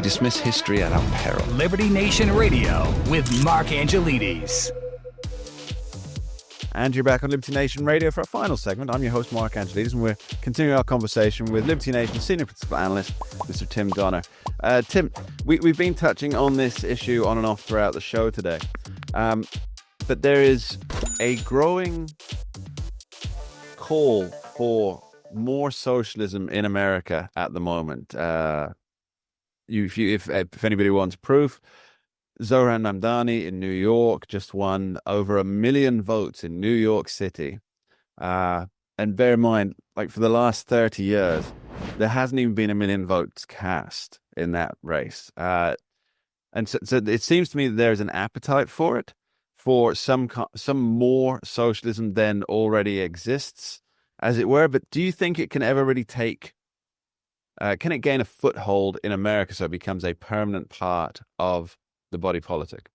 dismiss history at our peril. Liberty Nation Radio with Mark Angelides. And you're back on Liberty Nation Radio for our final segment. I'm your host, Mark Angelides, and we're continuing our conversation with Liberty Nation Senior Principal Analyst, Mr. Tim Donner. Tim, we've been touching on this issue on and off throughout the show today. But there is a growing call for more socialism in America at the moment. If anybody wants proof, Zohran Mamdani in New York just won over 1 million votes in New York City. And bear in mind, like for the last 30 years, there hasn't even been 1 million votes cast in that race. And so it seems to me that there's an appetite for it, for some more socialism than already exists, as it were. But do you think it can ever really can it gain a foothold in America so it becomes a permanent part of the body politic?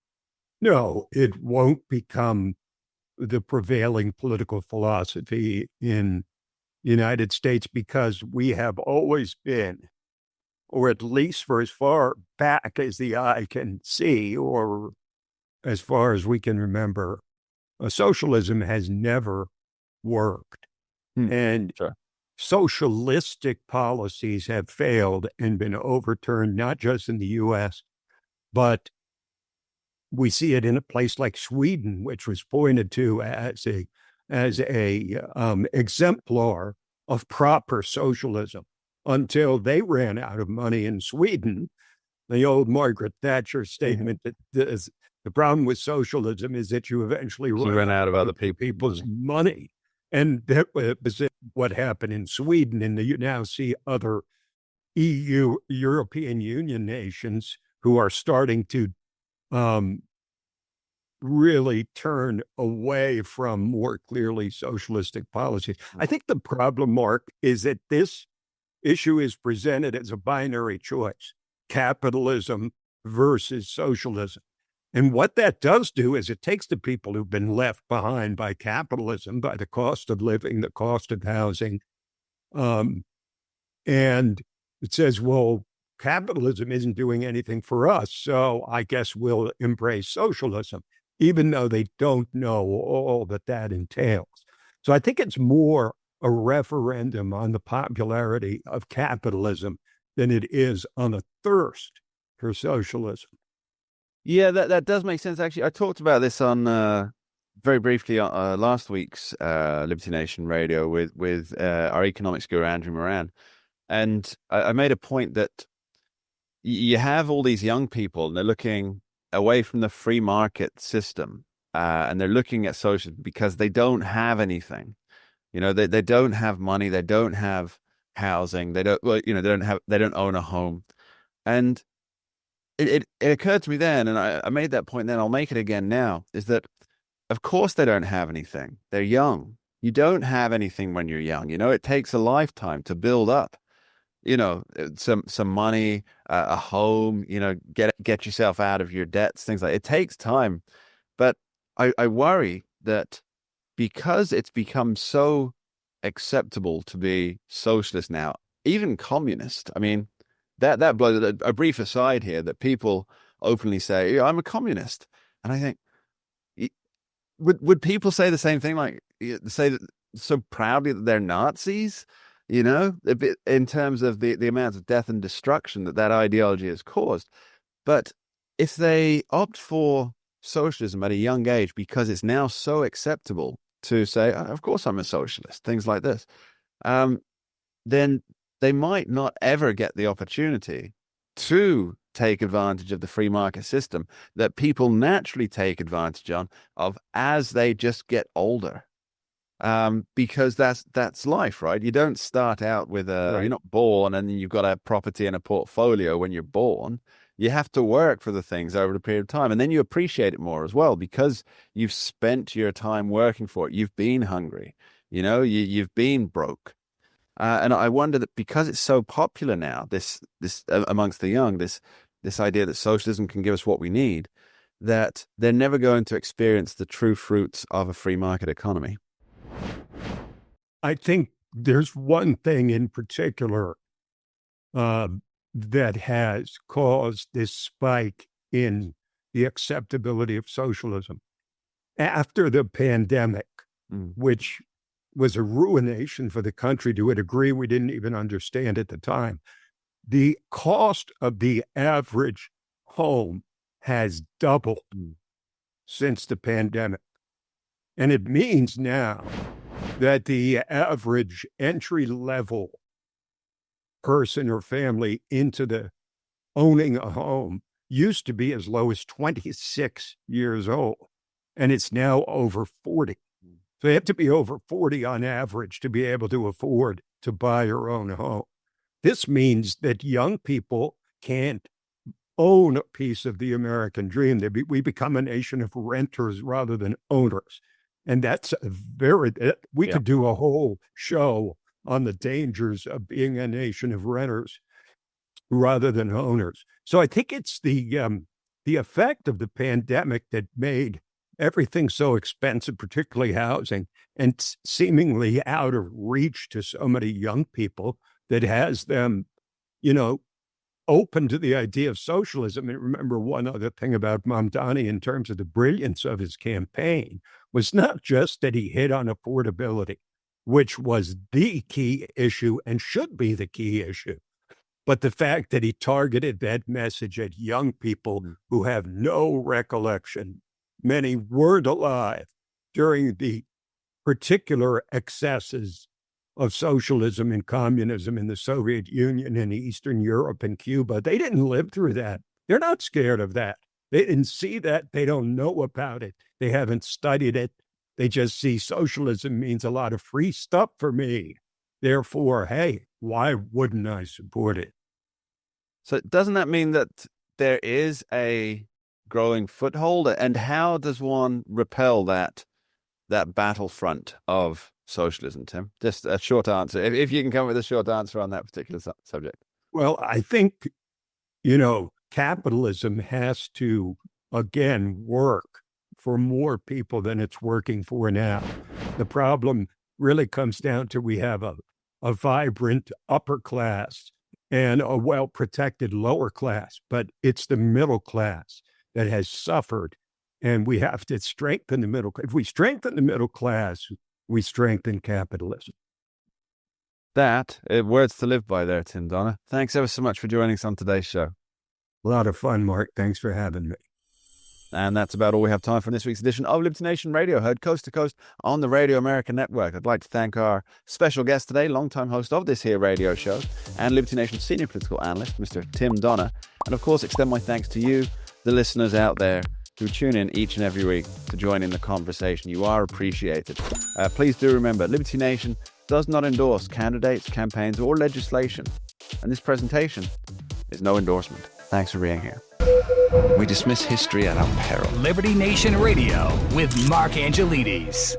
No, it won't become the prevailing political philosophy in the United States, because we have always been, or at least for as far back as the eye can see, or as far as we can remember, socialism has never worked. And sure. Socialistic policies have failed and been overturned, not just in the U.S., but we see it in a place like Sweden, which was pointed to as a exemplar of proper socialism until they ran out of money in Sweden. The old Margaret Thatcher statement that the problem with socialism is that you eventually run out of other people's money. And that was what happened in Sweden. And you now see other European Union nations who are starting to really turn away from more clearly socialistic policies. I think the problem, Mark, is that this issue is presented as a binary choice: capitalism versus socialism. And what that does do is it takes the people who've been left behind by capitalism, by the cost of living, the cost of housing, and it says, well, capitalism isn't doing anything for us, so I guess we'll embrace socialism, even though they don't know all that entails. So I think it's more a referendum on the popularity of capitalism than it is on a thirst for socialism. Yeah, that does make sense. Actually, I talked about this on very briefly on last week's Liberty Nation Radio with our economics guru, Andrew Moran. And I made a point that you have all these young people, and they're looking away from the free market system, and they're looking at socialism because they don't have anything. You know, they don't have money, they don't have housing, they don't own a home. And it occurred to me then, and I made that point then, I'll make it again now, is that of course they don't have anything. They're young. You don't have anything when you're young. You know, it takes a lifetime to build up, you know, some money, a home, you know, get yourself out of your debts, things like that. It takes time. But I worry that because it's become so acceptable to be socialist now, even communist, I mean, that blows a brief aside here, that people openly say, yeah, I'm a communist. And I think, would people say the same thing, like say that so proudly that they're Nazis, you know, in terms of the amount of death and destruction that ideology has caused? But if they opt for socialism at a young age because it's now so acceptable to say, oh, of course I'm a socialist, things like this, then they might not ever get the opportunity to take advantage of the free market system that people naturally take advantage of as they just get older. Because that's life, right? You don't start out with you're not born and you've got a property and a portfolio when you're born. You have to work for the things over a period of time, and then you appreciate it more as well because you've spent your time working for it. You've been hungry, you know, you've been broke. And I wonder that because it's so popular now, this amongst the young, this idea that socialism can give us what we need, that they're never going to experience the true fruits of a free market economy. I think there's one thing in particular that has caused this spike in the acceptability of socialism. After the pandemic, which was a ruination for the country to a degree we didn't even understand at the time, the cost of the average home has doubled since the pandemic. And it means now that the average entry-level person or family into the owning a home used to be as low as 26 years old, and it's now over 40. So you have to be over 40 on average to be able to afford to buy your own home. This means that young people can't own a piece of the American dream. We become a nation of renters rather than owners. And that's we could do a whole show on the dangers of being a nation of renters rather than owners. So I think it's the effect of the pandemic that made everything so expensive, particularly housing, and seemingly out of reach to so many young people, that has them, open to the idea of socialism. And remember, one other thing about Mamdani in terms of the brilliance of his campaign was not just that he hit on affordability, which was the key issue and should be the key issue, but the fact that he targeted that message at young people who have no recollection. Many weren't alive during the particular excesses of socialism and communism in the Soviet Union and Eastern Europe and Cuba. They didn't live through that. They're not scared of that. They didn't see that. They don't know about it. They haven't studied it. They just see socialism means a lot of free stuff for me. Therefore, hey, why wouldn't I support it? So doesn't that mean that there is a growing foothold? And how does one repel that battlefront of socialism, Tim? Just a short answer, if you can come with a short answer on that particular subject. Well, I think, capitalism has to, again, work for more people than it's working for now. The problem really comes down to we have a vibrant upper class and a well-protected lower class, but it's the middle class that has suffered, and we have to strengthen the middle. If we strengthen the middle class, we strengthen capitalism. Words to live by there, Tim Donner. Thanks ever so much for joining us on today's show. A lot of fun, Mark. Thanks for having me. And that's about all we have time for this week's edition of Liberty Nation Radio, heard coast to coast on the Radio American Network. I'd like to thank our special guest today, longtime host of this here radio show, and Liberty Nation senior political analyst, Mr. Tim Donner. And of course, extend my thanks to you, the listeners out there, who tune in each and every week to join in the conversation. You are appreciated. Please do remember, Liberty Nation does not endorse candidates, campaigns, or legislation. And this presentation is no endorsement. Thanks for being here. We dismiss history at our peril. Liberty Nation Radio with Mark Angelides.